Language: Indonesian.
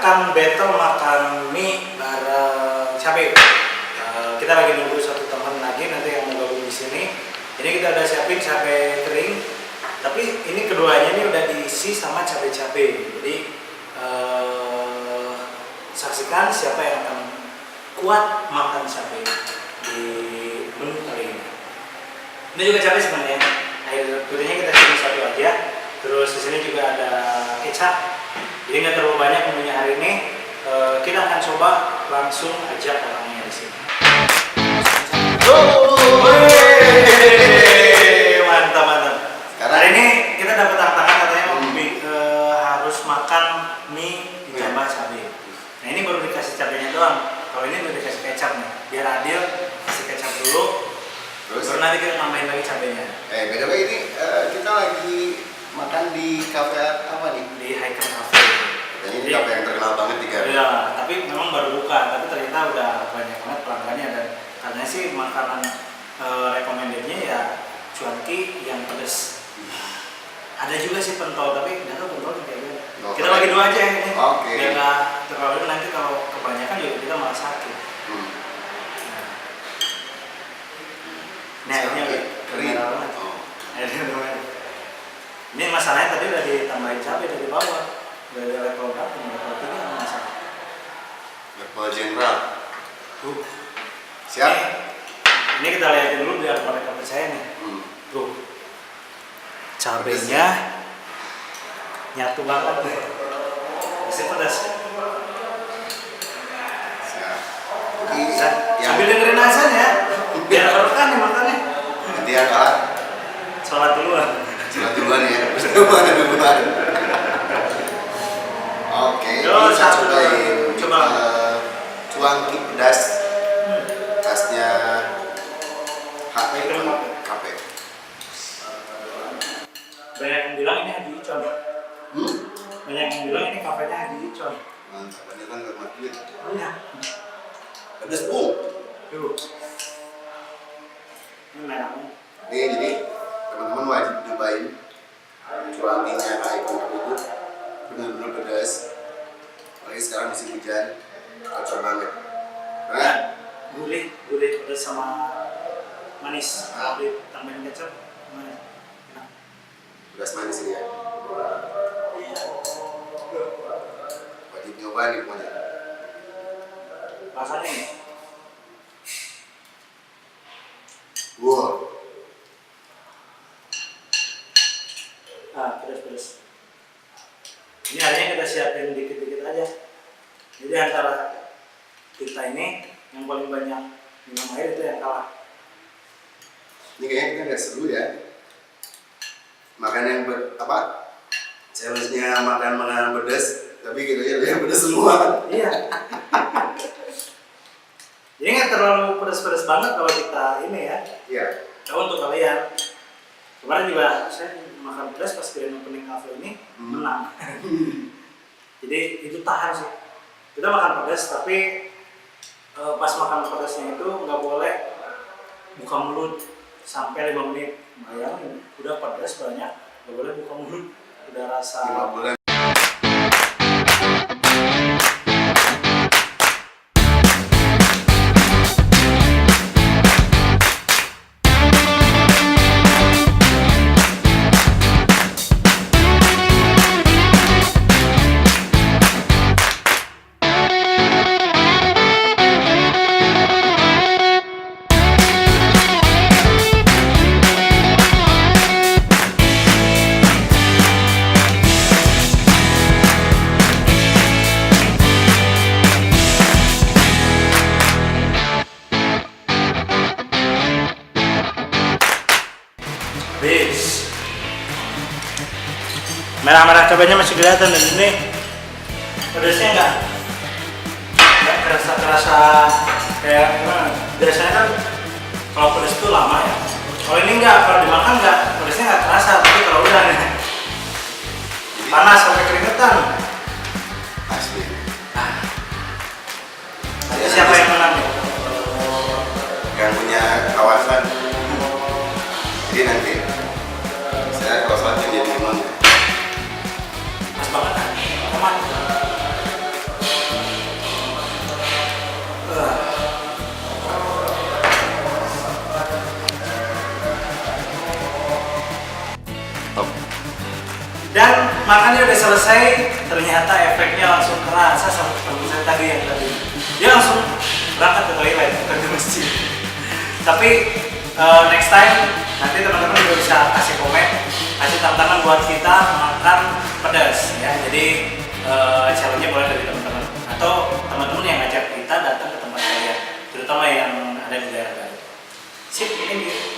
akan battle makan mie bareng cabai. Kita lagi nunggu satu teman lagi nanti yang mau gabung di sini. Ini kita udah siapin cabai kering, tapi ini keduanya ini udah diisi sama cabai-cabai. Jadi saksikan siapa yang akan kuat makan cabai di menu kali ini. Ini juga cabai sebenarnya. Air putihnya kita kasih satu aja. Terus di sini juga ada kecap. Jadi nggak terlalu banyak menunya hari ini. Kita akan coba langsung ajak orangnya di sini. Mantap mantap. Hari ini kita dapat tantangan katanya harus makan mie ditambah cabai. Nah ini baru dikasih cabainya doang. Kalau ini udah dikasih kecap nih. Biar adil, kasih kecap dulu. Terus baru nanti kita nambahin lagi cabainya. Btw ini kita lagi makan di kafe apa nih? Di Hiker Cafe. Ini kafe yang terkenal banget di Garut. Iya, tapi memang baru buka. Tapi ternyata udah banyak banget pelanggannya dan karena sih makanan recommendednya ya cuanki yang pedas. Ada juga sih pentol, tapi nggak tahu pentol kayak gimana. Kita bagi dua aja ini. Oke. Biar nggak terlalu nanti kalau kebanyakan juga kita malah sakit. Nah, ini kering. Airnya udah merah. Ini masalahnya tadi udah ditambahin cabai dari bawah. Dari level berapa? Level 3 nggak masalah. Level general. Siap. Ini kita lihatin dulu biar mereka percaya nih. Tuh. Cabainya nyatu banget deh. Masih pedas. Siap. Sambil dengerin azan ya. Biar berkah nih makannya. Nanti yang kalah. Sholat duluan. Sholat duluan ya. Duluan. Oke. Kita cobain. Cuanki pedas. Khasnya KP. Banyak yang bilang ini Haji Icon. Banyak yang bilang ini kafenya Haji Icon. Mantap, banyak kan gak mati. Iya. Pedas bung. Tuh. Ini merahnya. Nih jadi teman-teman wajib nyobain cuankinya Icon itu benar-benar pedas. Apalagi sekarang musim hujan, cocok banget. Nah, Gurih pedas sama manis. Kalau ditambahin kecap, gimana? Enak. pedas manis ini ya. Wajib nyoba nih pokoknya. Rasanya nih. Wow. Pedas. Ini harinya kita siapin dikit-dikit aja. Jadi antara kita ini yang paling banyak minum air itu yang kalah. Ini kayaknya kita nggak seru ya. Makan yang challenge-nya makan makanan pedas, tapi gitu ya yang pedas semua. Iya. Jadi nggak terlalu pedas-pedas banget kalau kita ini ya. Iya. Coba untuk kalian. Kemarin juga saya makan pedas pas grand opening cafe ini menang. Jadi itu tahan sih. Kita makan pedas tapi pas makan pedasnya itu nggak boleh buka mulut sampai 5 menit. Bayangin, udah pedas banyak, nggak boleh buka mulut. Udah rasa. 5 bulan. Merah-merah cabainya masih kelihatan dan ini pedasnya nggak kerasa kayak gimana? Biasanya kan kalau pedas itu lama ya. Kalau ini nggak, kalau dimakan nggak, pedasnya nggak terasa. Tapi kalau udah nih panas sampai keringetan. Asli. Jadi siapa yang menang nih? Yang punya kawasan. Jadi nanti saya kalau salah jadi imam. Pas banget kan? Aman. makannya udah selesai, ternyata efeknya langsung kerasa sama teman saya tadi yang tadi. Dia langsung berangkat ke toilet, bukan ke masjid. Tapi next time nanti teman-teman juga bisa kasih komen, kasih tantangan buat kita makan pedas ya. Jadi challenge-nya boleh dari teman-teman atau teman-teman yang ngajak kita datang ke tempat kalian, terutama yang ada di daerah Garut. Sip, thank you.